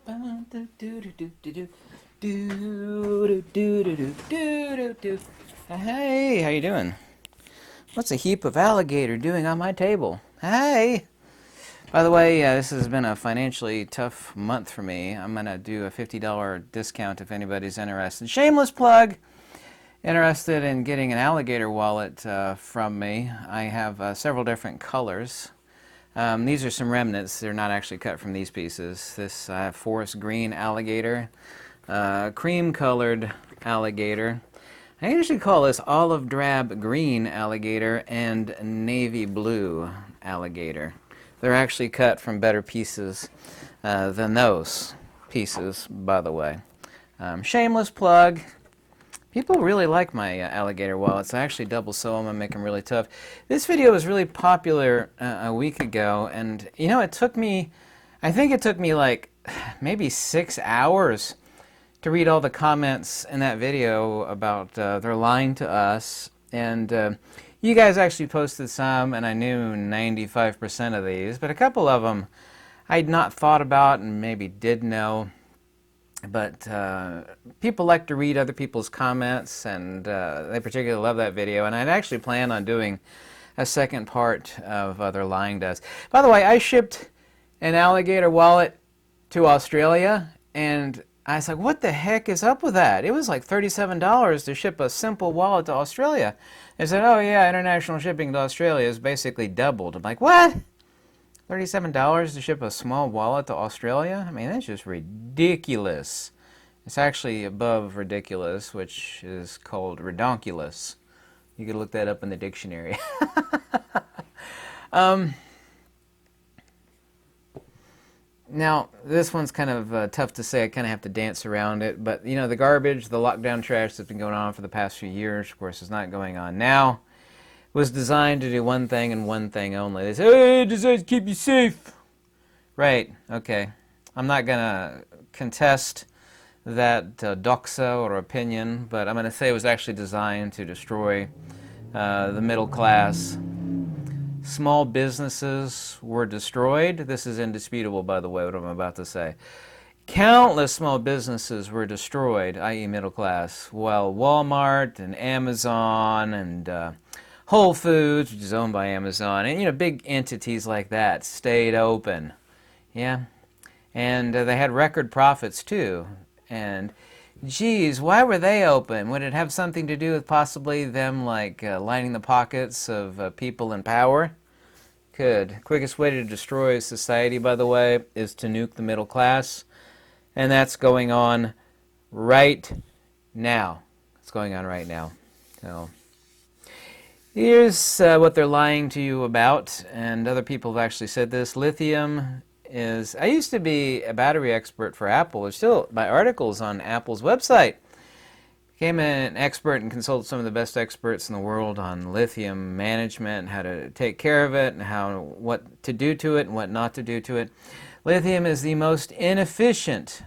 Hey, how you doing? What's a heap of alligator doing on my table? Hey! By the way, this has been a financially tough month for me. I'm going to do a $50 discount if anybody's interested. Shameless plug! Interested in getting an alligator wallet from me. I have several different colors. These are some remnants. They're not actually cut from these pieces. This I have forest green alligator, cream colored alligator. I usually call this olive drab green alligator and navy blue alligator. They're actually cut from better pieces than those pieces, by the way. Shameless plug. People really like my alligator wallets. I actually double sew them and make them really tough. This video was really popular a week ago, and you know, I think it took me like maybe 6 hours to read all the comments in that video about they're lying to us. And you guys actually posted some, and I knew 95% of these, but a couple of them I'd not thought about and maybe did know. But people like to read other people's comments, and they particularly love that video. And I'd actually plan on doing a second part of They're Lying to Us. By the way, I shipped an alligator wallet to Australia, and I was like, what the heck is up with that? It was like $37 to ship a simple wallet to Australia. They said, oh yeah, international shipping to Australia is basically doubled. I'm like, what? $37 to ship a small wallet to Australia? I mean, that's just ridiculous. It's actually above ridiculous, which is called redonkulous. You could look that up in the dictionary. Now, this one's kind of tough to say. I kind of have to dance around it. But, you know, the garbage, the lockdown trash that's been going on for the past few years, of course, is not going on now. Was designed to do one thing and one thing only. They say, hey, it's designed to keep you safe. Right, okay. I'm not going to contest that doxa or opinion, but I'm going to say it was actually designed to destroy the middle class. Small businesses were destroyed. This is indisputable, by the way, what I'm about to say. Countless small businesses were destroyed, i.e. middle class, while Walmart and Amazon and Whole Foods, which is owned by Amazon, and, you know, big entities like that stayed open. Yeah. And they had record profits, too. And, geez, why were they open? Would it have something to do with possibly them, like, lining the pockets of people in power? Could. Quickest way to destroy society, by the way, is to nuke the middle class. And that's going on right now. It's going on right now. So here's what they're lying to you about, and other people have actually said this. Lithium is... I used to be a battery expert for Apple. There's still my articles on Apple's website. Became an expert and consulted some of the best experts in the world on lithium management, how to take care of it, and what to do to it and what not to do to it. Lithium is the most inefficient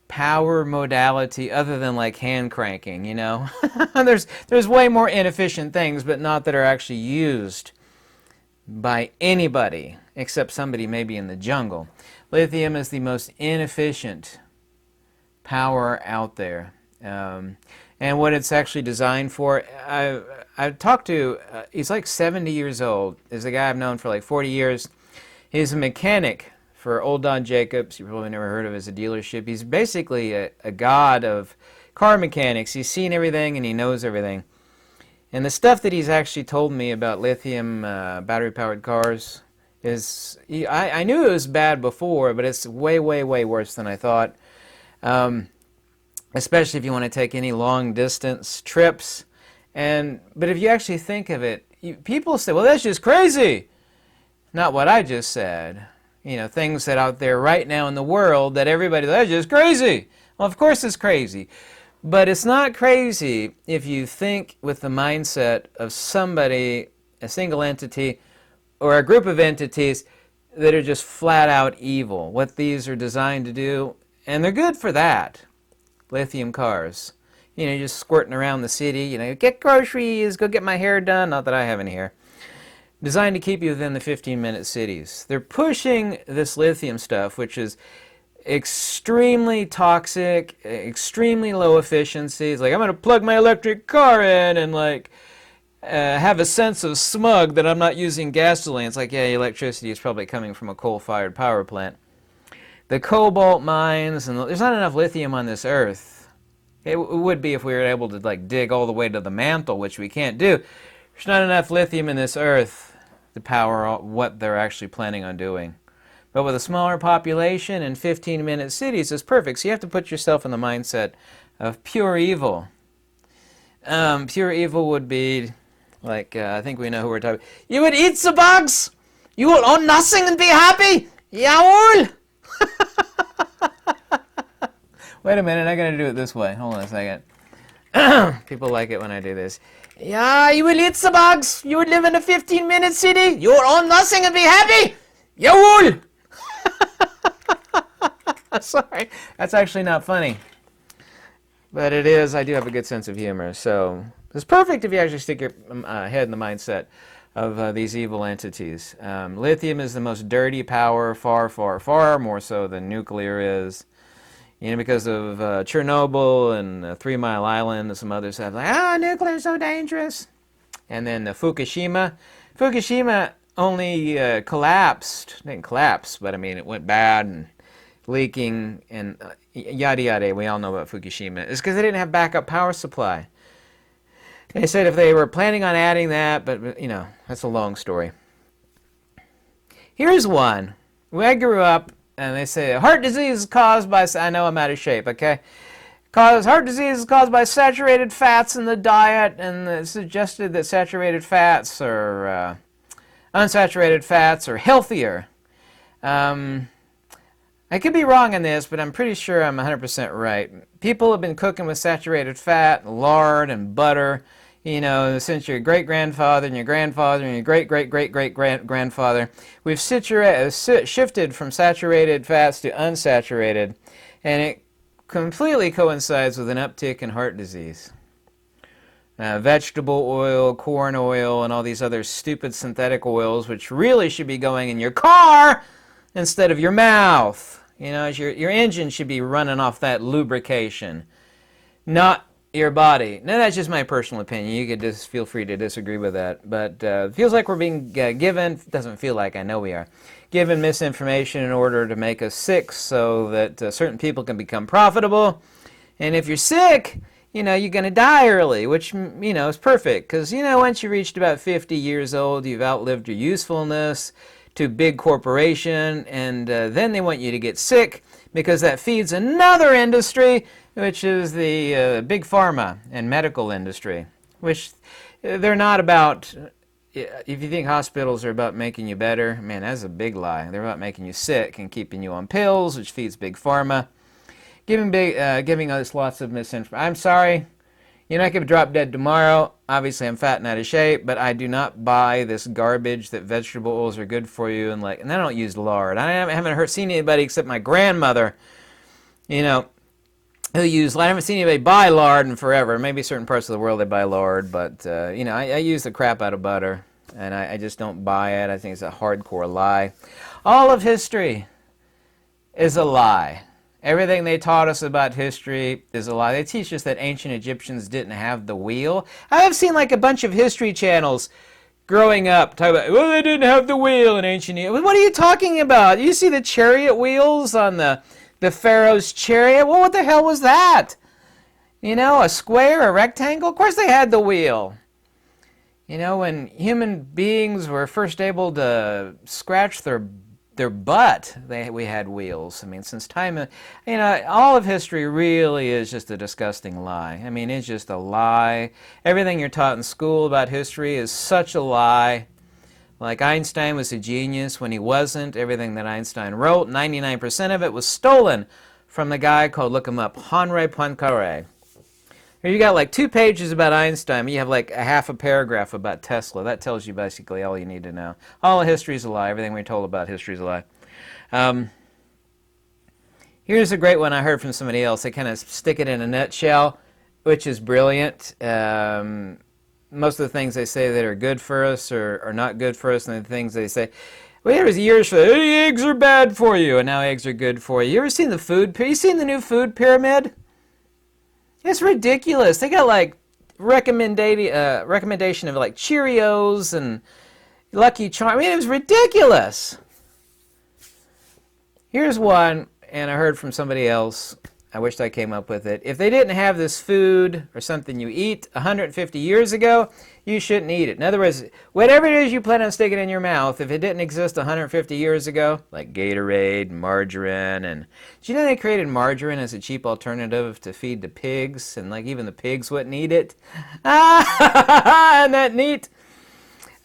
power modality other than like hand cranking, you know. there's way more inefficient things, but not that are actually used by anybody except somebody maybe in the jungle. Lithium is the most inefficient power out there. And what it's actually designed for, I've talked to, he's like 70 years old. He's a guy I've known for like 40 years. He's a mechanic for Old Don Jacobs. You probably never heard of it as a dealership. He's basically a god of car mechanics. He's seen everything and he knows everything. And the stuff that he's actually told me about lithium battery-powered cars is, I knew it was bad before, but it's way, way, way worse than I thought. Especially if you want to take any long-distance trips. But if you actually think of it, people say, well, that's just crazy. Not what I just said. You know, things that out there right now in the world that everybody, that's just crazy. Well, of course it's crazy. But it's not crazy if you think with the mindset of somebody, a single entity, or a group of entities that are just flat out evil. What these are designed to do, and they're good for that. Lithium cars. You know, just squirting around the city, you know, get groceries, go get my hair done. Not that I have any hair. Designed to keep you within the 15-minute cities. They're pushing this lithium stuff, which is extremely toxic, extremely low efficiency. It's like, I'm going to plug my electric car in and like have a sense of smug that I'm not using gasoline. It's like, yeah, electricity is probably coming from a coal-fired power plant. The cobalt mines, and there's not enough lithium on this earth. It would be if we were able to like dig all the way to the mantle, which we can't do. There's not enough lithium in this earth to power what they're actually planning on doing. But with a smaller population and 15-minute cities, it's perfect. So you have to put yourself in the mindset of pure evil. Pure evil would be like, I think we know who we're talking about. You would eat the bugs! You will own nothing and be happy! Yaul! Wait a minute, I'm going to do it this way. Hold on a second. People like it when I do this. Yeah, you will eat the bugs! You would live in a 15-minute city! You will own nothing and be happy! Yaul! Sorry, that's actually not funny. But it is. I do have a good sense of humor, so it's perfect if you actually stick your head in the mindset of these evil entities. Lithium is the most dirty power, far, far, far more so than nuclear is. You know, because of Chernobyl and 3 Mile Island and some others have like, nuclear is so dangerous. And then Fukushima. Fukushima only collapsed. It didn't collapse, but I mean, it went bad and leaking and yada yada. We all know about Fukushima. It's because they didn't have backup power supply. They said if they were planning on adding that, but you know, that's a long story. Here's one. When I grew up, and they say heart disease is caused by, I know I'm out of shape, okay? Heart disease is caused by saturated fats in the diet, and it's suggested that saturated fats or unsaturated fats are healthier. I could be wrong on this, but I'm pretty sure I'm 100% right. People have been cooking with saturated fat, lard, and butter, you know, since your great-grandfather and your grandfather and your great-great-great-great-grandfather. We've shifted from saturated fats to unsaturated, and it completely coincides with an uptick in heart disease. Vegetable oil, corn oil, and all these other stupid synthetic oils, which really should be going in your car instead of your mouth. You know, your engine should be running off that lubrication, not your body. Now, that's just my personal opinion. You could just feel free to disagree with that. But it feels like we're being given, doesn't feel like, I know we are, given misinformation in order to make us sick so that certain people can become profitable. And if you're sick, you know, you're going to die early, which, you know, is perfect. Because, you know, once you reached about 50 years old, you've outlived your usefulness to big corporation, and then they want you to get sick because that feeds another industry, which is the big pharma and medical industry, which they're not about. If you think hospitals are about making you better, man, that's a big lie. They're about making you sick and keeping you on pills, which feeds big pharma, giving us lots of misinformation. I'm sorry. You know, I could drop dead tomorrow. Obviously, I'm fat and out of shape, but I do not buy this garbage that vegetable oils are good for you. And I don't use lard. I haven't seen anybody except my grandmother, you know, who used lard. I haven't seen anybody buy lard in forever. Maybe certain parts of the world they buy lard, but, you know, I use the crap out of butter, and I just don't buy it. I think it's a hardcore lie. All of history is a lie. Everything they taught us about history is a lie. They teach us that ancient Egyptians didn't have the wheel. I have seen like a bunch of history channels growing up talk about, well, they didn't have the wheel in ancient Egypt. What are you talking about? You see the chariot wheels on the Pharaoh's chariot? Well, what the hell was that? You know, a square, a rectangle? Of course they had the wheel. You know, when human beings were first able to scratch their butt, we had wheels. I mean, since time, you know, all of history really is just a disgusting lie. I mean, it's just a lie. Everything you're taught in school about history is such a lie. Like Einstein was a genius when he wasn't. Everything that Einstein wrote, 99% of it was stolen from the guy called, look him up, Henri Poincaré. Here you got like 2 pages about Einstein, but you have like a half a paragraph about Tesla. That tells you basically all you need to know. All of history is a lie. Everything we're told about history is a lie. Here's a great one I heard from somebody else. They kind of stick it in a nutshell, which is brilliant. Most of the things they say that are good for us are not good for us, and the things they say. Well, there was years for eggs are bad for you, and now eggs are good for you. You ever seen the food? You seen the new food pyramid? It's ridiculous. They got like recommendation of like Cheerios and Lucky Charms. I mean, it was ridiculous. Here's one, and I heard from somebody else. I wished I came up with it. If they didn't have this food or something you eat 150 years ago, you shouldn't eat it. In other words, whatever it is you plan on sticking in your mouth, if it didn't exist 150 years ago, like Gatorade, margarine, and do you know they created margarine as a cheap alternative to feed the pigs, and like even the pigs wouldn't eat it? Isn't that neat?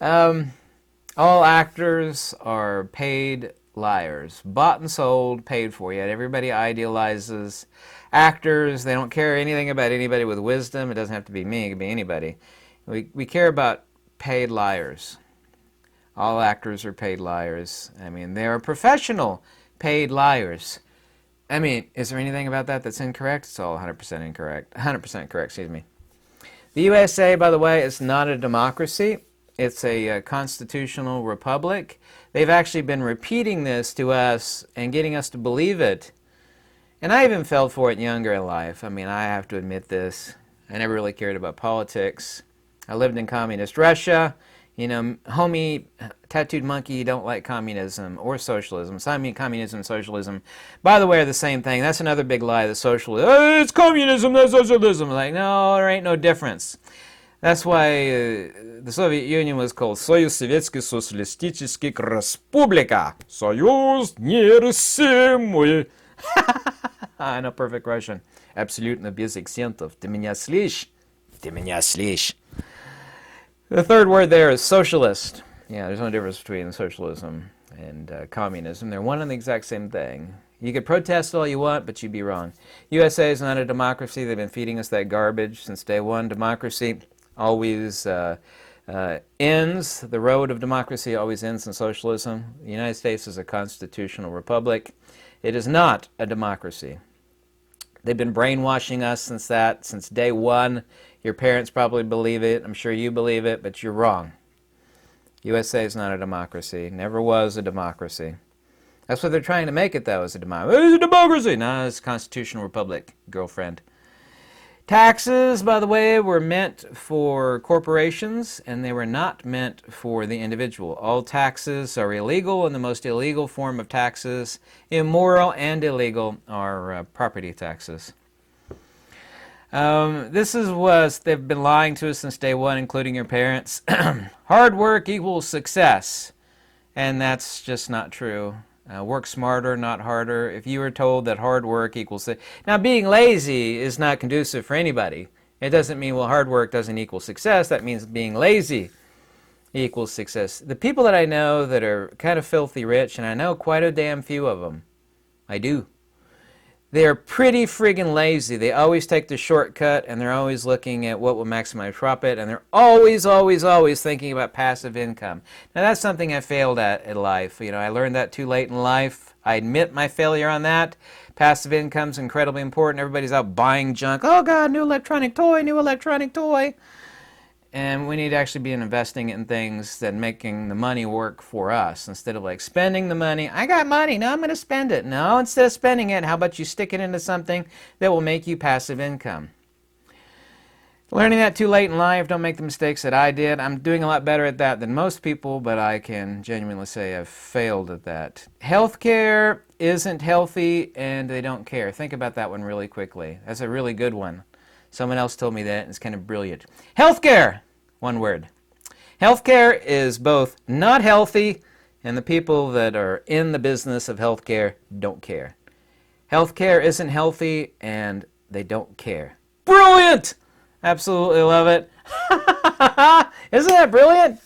All actors are paid liars. Bought and sold, paid for. Yet everybody idealizes actors. They don't care anything about anybody with wisdom. It doesn't have to be me. It can be anybody. We care about paid liars. All actors are paid liars. I mean, they are professional paid liars. I mean, is there anything about that that's incorrect? It's all 100% incorrect. 100% correct, excuse me. The USA, by the way, is not a democracy. It's a constitutional republic. They've actually been repeating this to us and getting us to believe it. And I even fell for it younger in life. I mean, I have to admit this. I never really cared about politics. I lived in communist Russia. You know, homie, tattooed monkey, you don't like communism or socialism. So I mean, communism and socialism, by the way, are the same thing. That's another big lie, that socialism, it's communism, that's socialism. Like, no, there ain't no difference. That's why the Soviet Union was called Союз Советских Социалистических Республика. Союз нерушимый. I know perfect Russian. Абсолютно без акцентов. Ты меня слышишь? Ты меня слышишь? The third word there is socialist. Yeah, there's no difference between socialism and communism. They're one and the exact same thing. You could protest all you want, but you'd be wrong. USA is not a democracy. They've been feeding us that garbage since day one. Democracy always ends. The road of democracy always ends in socialism. The United States is a constitutional republic. It is not a democracy. They've been brainwashing us since day one. Your parents probably believe it. I'm sure you believe it, but you're wrong. USA is not a democracy. Never was a democracy. That's what they're trying to make it, though, as a democracy. It's a democracy! No, it's a constitutional republic, girlfriend. Taxes, by the way, were meant for corporations, and they were not meant for the individual. All taxes are illegal, and the most illegal form of taxes, immoral and illegal, are property taxes. This is what they've been lying to us since day one, including your parents. Hard work equals success, and that's just not true. Work smarter, not harder. If you were told that hard work equals... Now, being lazy is not conducive for anybody. It doesn't mean, well, hard work doesn't equal success. That means being lazy equals success. The people that I know that are kind of filthy rich, and I know quite a damn few of them, I do, they're pretty friggin' lazy. They always take the shortcut, and they're always looking at what will maximize profit, and they're always, always, always thinking about passive income. Now, that's something I failed at in life. You know, I learned that too late in life. I admit my failure on that. Passive income's incredibly important. Everybody's out buying junk. Oh, God, new electronic toy, new electronic toy. And we need to actually be investing in things that making the money work for us instead of like spending the money. I got money. No, I'm going to spend it. No, instead of spending it, how about you stick it into something that will make you passive income? Learning that too late in life, don't make the mistakes that I did. I'm doing a lot better at that than most people, but I can genuinely say I've failed at that. Healthcare isn't healthy, and they don't care. Think about that one really quickly. That's a really good one. Someone else told me that, and it's kind of brilliant. Healthcare! One word. Healthcare is both not healthy, and the people that are in the business of healthcare don't care. Healthcare isn't healthy, and they don't care. Brilliant! Absolutely love it. Isn't that brilliant?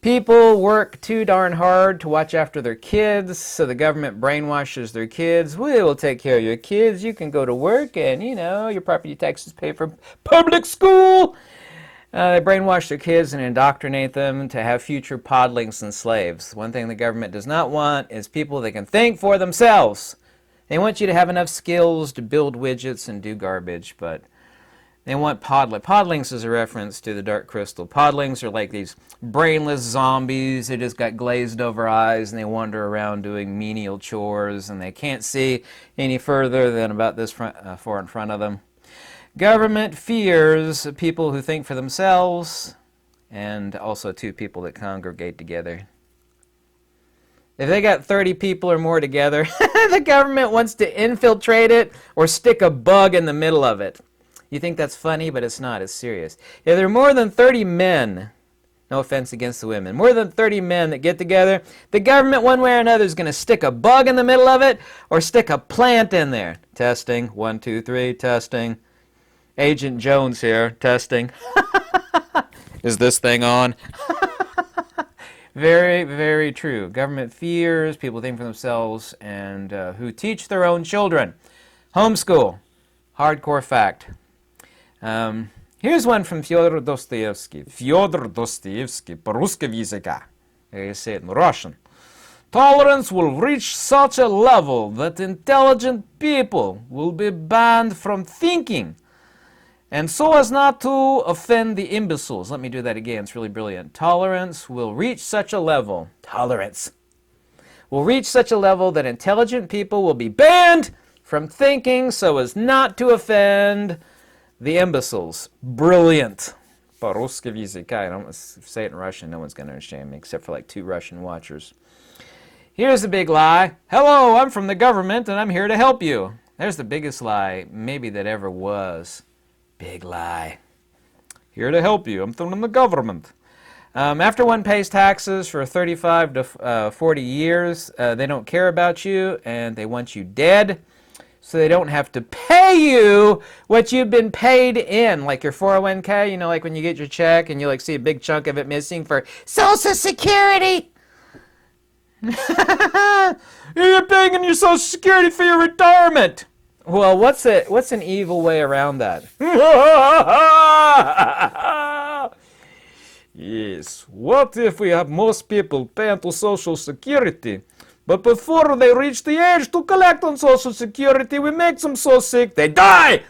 People work too darn hard to watch after their kids, so the government brainwashes their kids. We will take care of your kids. You can go to work and, you know, your property taxes pay for public school. They brainwash their kids and indoctrinate them to have future podlings and slaves. One thing the government does not want is people that can think for themselves. They want you to have enough skills to build widgets and do garbage, but They want podling. Podlings is a reference to the Dark Crystal. Podlings are like these brainless zombies. They just got glazed over eyes and they wander around doing menial chores and they can't see any further than about this far in front of them. Government fears people who think for themselves and also two people that congregate together. If they got 30 people or more together, the government wants to infiltrate it or stick a bug in the middle of it. You think that's funny, but it's not. It's serious. If there are more than 30 men, no offense against the women, more than 30 men that get together, the government one way or another is going to stick a bug in the middle of it or stick a plant in there. Testing. 1, 2, 3. Testing. Agent Jones here. Testing. Is this thing on? Very, very true. Government fears, people think for themselves, and who teach their own children. Homeschool. Hardcore fact. Here's one from Fyodor Dostoevsky. Fyodor Dostoevsky, по-русски языка. I say it in Russian. Tolerance will reach such a level that intelligent people will be banned from thinking, and so as not to offend the imbeciles. Let me do that again. It's really brilliant. Tolerance will reach such a level. Tolerance will reach such a level that intelligent people will be banned from thinking so as not to offend the imbeciles. Brilliant. По-русски языка. I don't say it in Russian. No one's going to understand me except for like 2 Russian watchers. Here's the big lie. Hello, I'm from the government and I'm here to help you. There's the biggest lie maybe that ever was. Big lie. Here to help you. I'm from the government. After one pays taxes for 35 to 40 years, they don't care about you and they want you dead. So they don't have to pay you what you've been paid in, like your 401k, you know, like when you get your check and you like see a big chunk of it missing for Social Security. You're paying in your Social Security for your retirement. Well, what's an evil way around that? Yes, what if we have most people pay into Social Security? But before they reach the age to collect on Social Security, we make them so sick they die!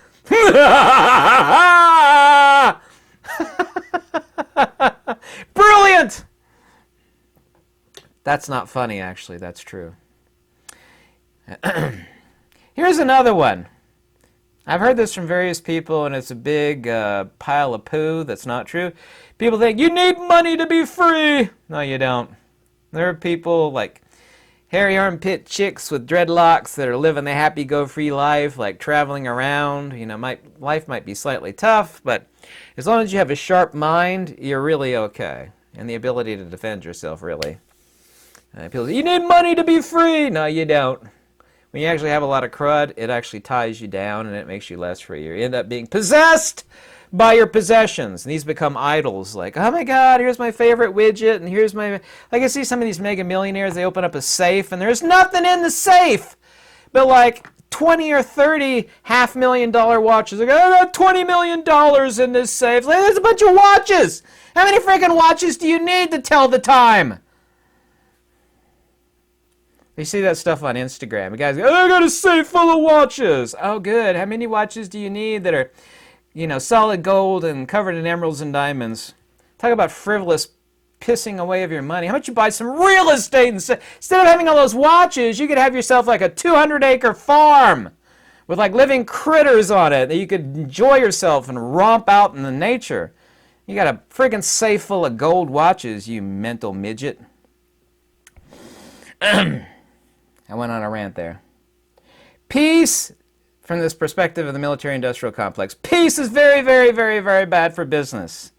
Brilliant! That's not funny, actually. That's true. Here's another one. I've heard this from various people, and it's a big pile of poo that's not true. People think, you need money to be free! No, you don't. There are people like hairy armpit chicks with dreadlocks that are living the happy-go-free life, like traveling around. You know, life might be slightly tough, but as long as you have a sharp mind, you're really okay. And the ability to defend yourself, really. People say, you need money to be free! No, you don't. When you actually have a lot of crud, it actually ties you down and it makes you less free. You end up being possessed by your possessions. And these become idols. Like, oh my God, here's my favorite widget, and here's my... Like I see some of these mega millionaires, they open up a safe, and there's nothing in the safe but like 20 or 30 $500,000 watches. Like, I got $20 million in this safe. Like, there's a bunch of watches. How many freaking watches do you need to tell the time? You see that stuff on Instagram. The guys go, oh, I got a safe full of watches. Oh, good. How many watches do you need that are, you know, solid gold and covered in emeralds and diamonds? Talk about frivolous pissing away of your money. How about you buy some real estate instead of having all those watches? You could have yourself like a 200-acre farm with like living critters on it that you could enjoy yourself and romp out in the nature. You got a friggin' safe full of gold watches, you mental midget. I went on a rant there. Peace, from this perspective of the military-industrial complex, peace is very, very, very, very bad for business.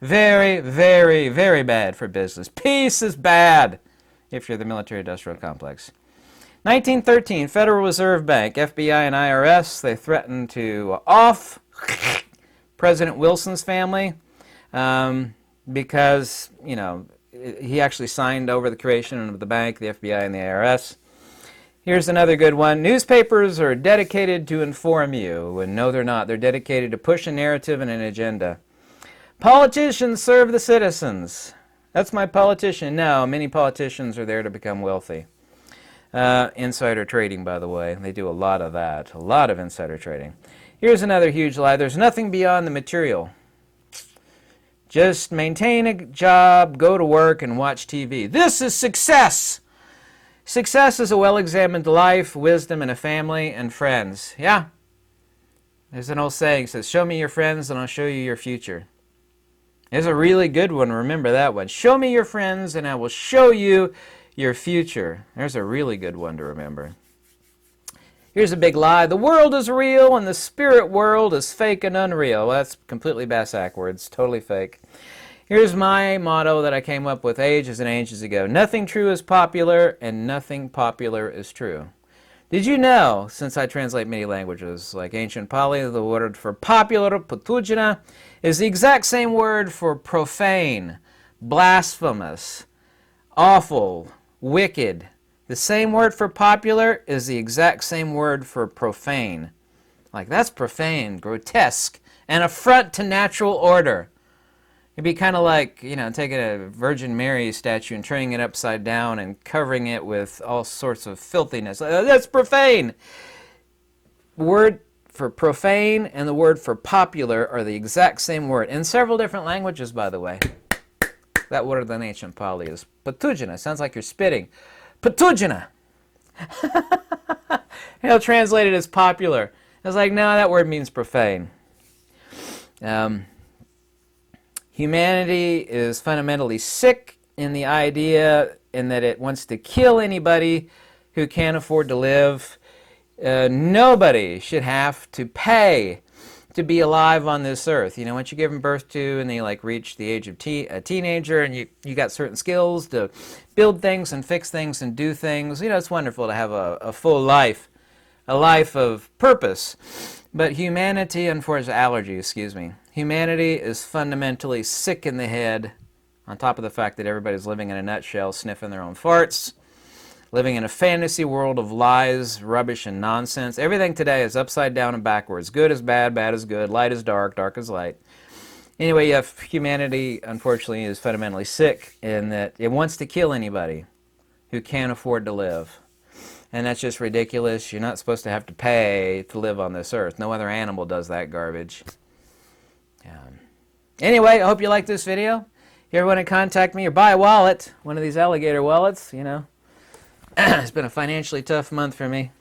Very, very, very bad for business. Peace is bad if you're the military-industrial complex. 1913, Federal Reserve Bank, FBI and IRS, they threatened to off President Wilson's family because, you know, he actually signed over the creation of the bank, the FBI and the IRS. Here's another good one. Newspapers are dedicated to inform you. And no, they're not. They're dedicated to push a narrative and an agenda. Politicians serve the citizens. That's my politician. No, many politicians are there to become wealthy. Insider trading, by the way. They do a lot of that. A lot of insider trading. Here's another huge lie. There's nothing beyond the material. Just maintain a job, go to work, and watch TV. This is success. Success is a well-examined life, wisdom, and a family and friends. Yeah. There's an old saying that says, show me your friends and I'll show you your future. There's a really good one. Remember that one. Show me your friends and I will show you your future. There's a really good one to remember. Here's a big lie. The world is real and the spirit world is fake and unreal. Well, that's completely backwards. Totally fake. Here's my motto that I came up with ages and ages ago. Nothing true is popular and nothing popular is true. Did you know, since I translate many languages, like ancient Pali, the word for popular, patujana, is the exact same word for profane, blasphemous, awful, wicked. The same word for popular is the exact same word for profane. Like, that's profane, grotesque, an affront to natural order. It'd be kind of like, you know, taking a Virgin Mary statue and turning it upside down and covering it with all sorts of filthiness. That's profane. The word for profane and the word for popular are the exact same word. In several different languages, by the way. That word in ancient Pali is patujana. Sounds like you're spitting. Patujana. He'll translate it as popular. I was like, no, that word means profane. Humanity is fundamentally sick in the idea in that it wants to kill anybody who can't afford to live. Nobody should have to pay to be alive on this earth. You know, once you give them birth to and they like reach the age of a teenager and you got certain skills to build things and fix things and do things, you know, it's wonderful to have a full life, a life of purpose. But humanity, humanity is fundamentally sick in the head, on top of the fact that everybody's living in a nutshell, sniffing their own farts, living in a fantasy world of lies, rubbish, and nonsense. Everything today is upside down and backwards. Good is bad, bad is good, light is dark, dark is light. Anyway, humanity, unfortunately, is fundamentally sick in that it wants to kill anybody who can't afford to live. And that's just ridiculous. You're not supposed to have to pay to live on this earth. No other animal does that garbage. Anyway, I hope you liked this video. If you ever want to contact me or buy a wallet, one of these alligator wallets, you know. It's been a financially tough month for me.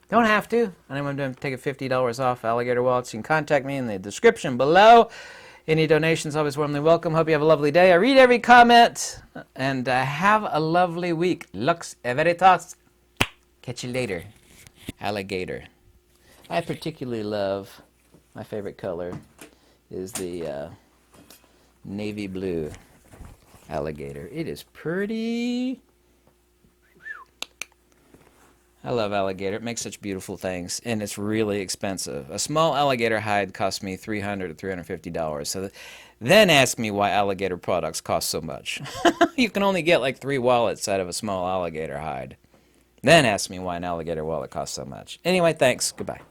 Don't have to. I'm going to take a $50 off alligator wallets. You can contact me in the description below. Any donations always warmly welcome. Hope you have a lovely day. I read every comment. And have a lovely week. Lux Veritas. Catch you later. Alligator. I particularly love, my favorite color is the navy blue alligator. It is pretty. I love alligator. It makes such beautiful things, and it's really expensive. A small alligator hide costs me $300 to $350. So then ask me why alligator products cost so much. You can only get like 3 wallets out of a small alligator hide. Then ask me why an alligator wallet costs so much. Anyway, thanks. Goodbye.